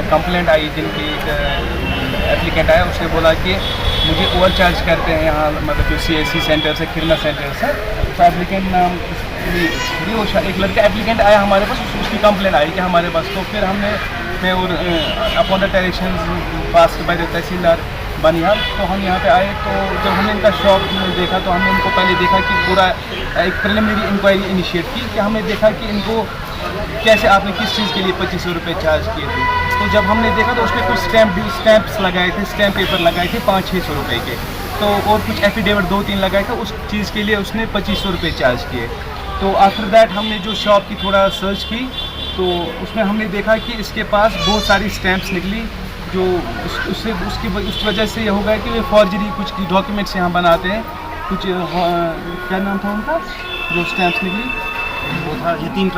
Complaint आई, जिनकी applicant आया, उसने बोला कि मुझे ओवर चार्ज करते हैं यहाँ, मतलब जो CSC सेंटर से, खिरना सेंटर से। तो एप्लीकेंट नाम एक लड़का एप्लीकेंट आया हमारे पास, उसकी कंप्लेंट आई कि हमारे पास। तो फिर हमने और upon the direction pass by the tehsildar Banihal, तो हम यहाँ पे आए। तो जब हमने इनका शॉप देखा तो हमने इनको पहले देखा कि पूरा एक प्रिलिमिनरी इंक्वायरी इनिशिएट की, कि हमने देखा कि इनको कैसे, आपने किस चीज़ के लिए 2500 रुपये चार्ज किए थे। तो जब हमने देखा तो उसमें कुछ स्टैंप्स लगाए थे, स्टैम्प पेपर लगाए थे 500-600 रुपये के, तो और कुछ एफिडेविट 2-3 लगाए थे, उस चीज़ के लिए उसने 2500 रुपये चार्ज किए। तो आफ्टर दैट हमने जो शॉप की थोड़ा सर्च की, तो उसमें हमने देखा कि इसके पास बहुत सारी स्टैम्प्स निकली, जो उस वजह से ये हो गया कि वे फॉर्जरी कुछ डॉक्यूमेंट्स यहाँ बनाते हैं। कुछ क्या नाम था उनका, जो स्टैम्प्स निकली, वो था यतीम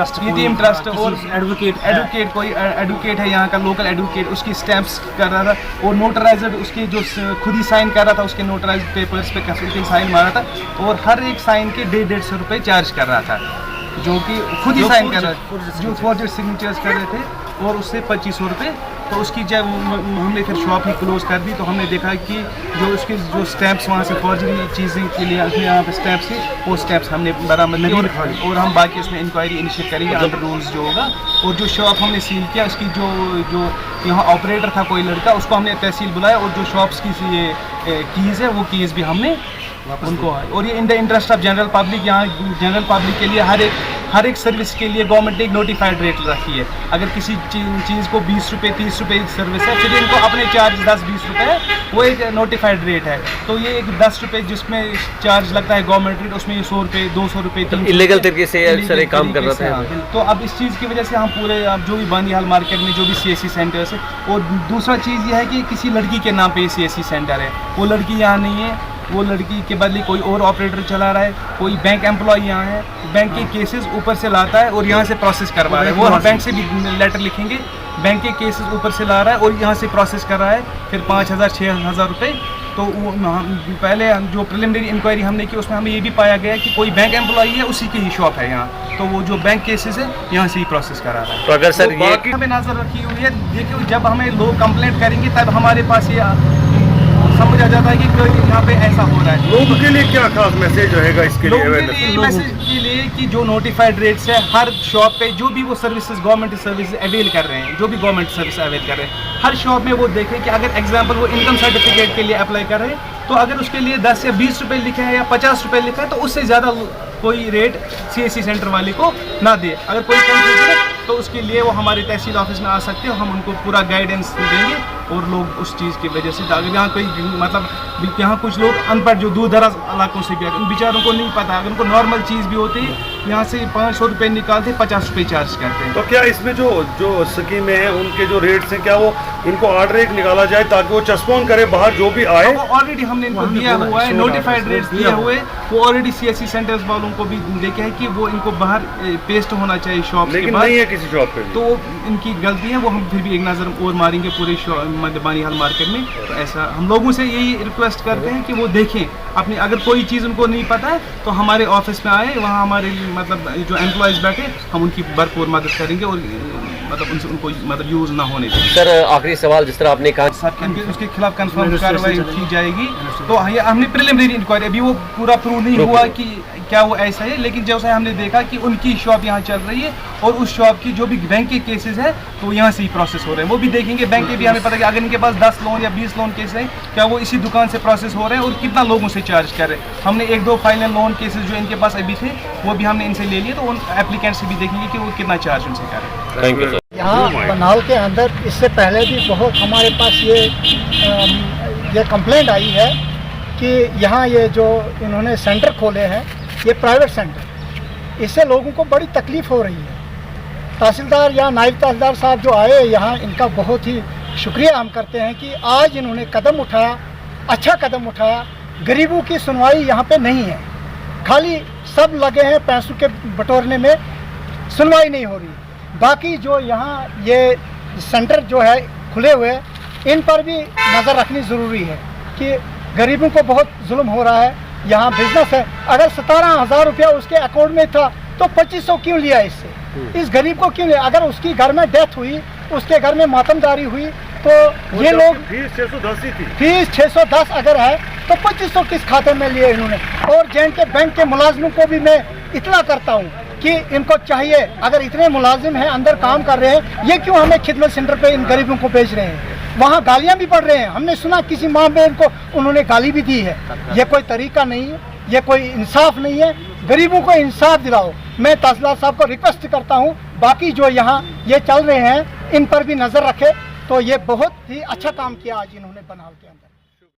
ट्रस्ट और एडवोकेट कोई एडवोकेट है यहाँ का, लोकल एडवोकेट, उसकी स्टैम्प्स कर रहा था, और नोटराइजर उसके जो खुद ही साइन कर रहा था, उसके नोटराइज पेपर्स पे कसम साइन मारा था, और हर एक साइन के 150 रुपये चार्ज कर रहा था, जो कि खुद ही साइन कर रहा था, जो फॉर्जर सिग्नेचर्स कर रहे थे, और उससे 2500 रुपये। तो उसकी जब हमने फिर शॉप ही क्लोज़ कर दी, तो हमने देखा कि जो उसके जो स्टैम्प्स वहाँ से फॉर्जरी चीज़ें के लिए यहाँ पे स्टैम्प्स थे, वो स्टैम्प्स हमने बराबर नहीं रखे, और हम बाकी उसमें इंक्वायरी इनिशिएट करेंगे अंडर रूल्स जो होगा। और जो शॉप हमने सील किया, उसकी जो यहाँ ऑपरेटर था कोई लड़का, उसको हमने तहसील बुलाया, और जो शॉप्स की ये कीज़ है, वो कीज़ भी हमने उनको, और ये in the interest of general public, यहाँ जनरल पब्लिक के लिए हर एक सर्विस के लिए गवर्नमेंट ने एक नोटिफाइड रेट रखी है। अगर किसी चीज़ को 20 रुपये 30 रुपये सर्विस है, फिर इनको अपने चार्ज 10-20 रुपये है, वो एक नोटिफाइड रेट है। तो ये एक 10 रुपये जिसमें चार्ज लगता है गवर्नमेंट रेट, उसमें 100 रुपये 200 रुपये इलीगल तरीके से सर काम कर रहा था। तो अब इस चीज़ की वजह से हम पूरे, अब जो भी बनिहाल मार्केट में जो भी CSC सेंटर्स है, और दूसरा चीज़ ये है कि किसी लड़की के नाम पे CSC सेंटर है, वो लड़की यहाँ नहीं है, वो लड़की के बदले कोई और ऑपरेटर चला रहा है, कोई बैंक एम्प्लॉय यहाँ है, बैंक के केसेस ऊपर से लाता है और यहाँ से प्रोसेस करवा रहा है। वो हम बैंक से भी लेटर लिखेंगे, बैंक के केसेस ऊपर से ला रहा है और यहाँ से प्रोसेस कर रहा है, फिर 5000-6000 रुपये। तो वो पहले जो प्रिलिमिनरी इंक्वायरी हमने की, उसमें हमें ये भी पाया गया कि कोई बैंक एम्प्लॉय है, उसी की ही शॉप है यहाँ, तो वो जो बैंक केसेस है यहाँ से ही प्रोसेस करा रहा है। तो अगर सर ये हमें नजर रखी हुई है, देखिए जब हमें लोग कंप्लेंट करेंगे तब हमारे पास ये समझ आ जाता है कि यहाँ पे ऐसा हो रहा है। लोगों के लिए क्या खास मैसेज रहेगा इसके लिए? मैसेज के लिए कि जो नोटिफाइड रेट्स है, हर शॉप पे जो भी वो सर्विसेज गवर्नमेंट सर्विस अवेल कर रहे हैं, जो भी गवर्नमेंट सर्विस अवेल कर रहे हैं, हर शॉप में वो देखें कि अगर एग्जांपल वो इनकम सर्टिफिकेट के लिए अप्लाई कर रहे हैं, तो अगर उसके लिए 10 या 20 रुपये लिखे हैं या 50 रुपये लिखा है, तो उससे ज़्यादा कोई रेट CSC सेंटर वाले को ना दे। अगर कोई कंफ्यूजन है तो उसके लिए वो हमारे तहसील ऑफिस में आ सकते हो, हम उनको पूरा गाइडेंस देंगे, और लोग उस चीज़ की वजह से, अगर यहाँ कोई मतलब यहाँ कुछ लोग अनपढ़ जो दूर दराज इलाकों से भी आते, उन बेचारों को नहीं पता, अगर उनको नॉर्मल चीज़ भी होती यहाँ से 500 रुपये निकालते, 50 रुपये चार्ज करते हैं। तो क्या इसमें जो स्कीमें हैं, उनके जो रेट्स हैं, क्या वो इनको ऑर्डर एक निकाला जाए ताकि वो चस्पोन करे बाहर जो भी आए? ऑलरेडी हमने इनको दिया हुआ है, नोटिफाइड रेट्स दिए हुए, वो ऑलरेडी CSC सेंटर्स वालों को भी देखे हैं कि वो इनको बाहर पेस्ट होना चाहिए शॉप के बाद, नहीं है किसी शॉप पे, तो इनकी गलती है, वो हम फिर भी एक नज़र और मारेंगे पूरे बनिहाल मार्केट में। तो ऐसा हम लोगों से यही रिक्वेस्ट करते हैं कि वो देखें अपनी, अगर कोई चीज़ उनको नहीं पता है तो हमारे ऑफिस में आए, वहाँ हमारे मतलब जो एम्प्लॉयज़ बैठे, हम उनकी भरपूर मदद करेंगे, और मतलब उनसे उनको मतलब यूज़ ना होने देंगे। सर आखिरी सवाल, जिस तरह आपने कहा उसके खिलाफ कंफर्म कार्रवाई की जाएगी। तो हमने प्रिलिमिनरी इंक्वायरी, अभी वो पूरा प्रूव नहीं हुआ कि क्या वो ऐसा है, लेकिन जैसे हमने देखा कि उनकी शॉप यहाँ चल रही है, और उस शॉप की जो भी बैंक के केसेस है, तो यहाँ से ही प्रोसेस हो रहे हैं, वो भी देखेंगे। बैंक के भी हमें पता है कि अगर इनके पास 10 लोन या 20 लोन केस हैं, क्या वो इसी दुकान से प्रोसेस हो रहे हैं, और कितना लोगों से चार्ज कर रहे हैं। हमने 1-2 फाइनल लोन केसेस जो इनके पास अभी थे, वो भी हमने इनसे ले लिए, तो उन एप्लीकेंट से भी देखेंगे कि वो कितना चार्ज उनसे कर रहे हैं। Thank you sir. यहाँ बनिहाल के अंदर इससे पहले भी बहुत हमारे पास ये कंप्लेंट आई है कि यहाँ ये जो इन्होंने सेंटर खोले हैं, ये प्राइवेट सेंटर, इससे लोगों को बड़ी तकलीफ़ हो रही है। तहसीलदार या नायब तहसीलदार साहब जो आए यहाँ, इनका बहुत ही शुक्रिया हम करते हैं कि आज इन्होंने कदम उठाया, अच्छा कदम उठाया। गरीबों की सुनवाई यहाँ पे नहीं है, खाली सब लगे हैं पैसों के बटोरने में, सुनवाई नहीं हो रही। बाकी जो यहाँ ये सेंटर जो है खुले हुए, इन पर भी नज़र रखनी ज़रूरी है कि गरीबों को बहुत जुल्म हो रहा है। यहाँ बिजनेस है, अगर 17,000 रुपया उसके अकाउंट में था तो 2500 क्यों लिया इससे? इस गरीब को क्यों लिया? अगर उसकी घर में डेथ हुई उसके घर में मातमदारी हुई, तो ये लोग फीस 610 ही थी। फीस 610 अगर है तो 2500 किस खाते में लिए इन्होंने। और J&K बैंक के मुलाजिमों को भी मैं इतला करता हूँ कि इनको चाहिए, अगर इतने मुलाजिम हैं अंदर काम कर रहे हैं, ये क्यों हमें खिदमत सेंटर पे इन गरीबों को भेज रहे हैं? वहाँ गालियाँ भी पड़ रहे हैं, हमने सुना किसी माँ बहन को उन्होंने गाली भी दी है। ये कोई तरीका नहीं है, ये कोई इंसाफ नहीं है। गरीबों को इंसाफ दिलाओ। मैं तहसीलदार साहब को रिक्वेस्ट करता हूँ, बाकी जो यहाँ ये चल रहे हैं इन पर भी नज़र रखे। तो ये बहुत ही अच्छा काम किया आज इन्होंने बनाल के अंदर।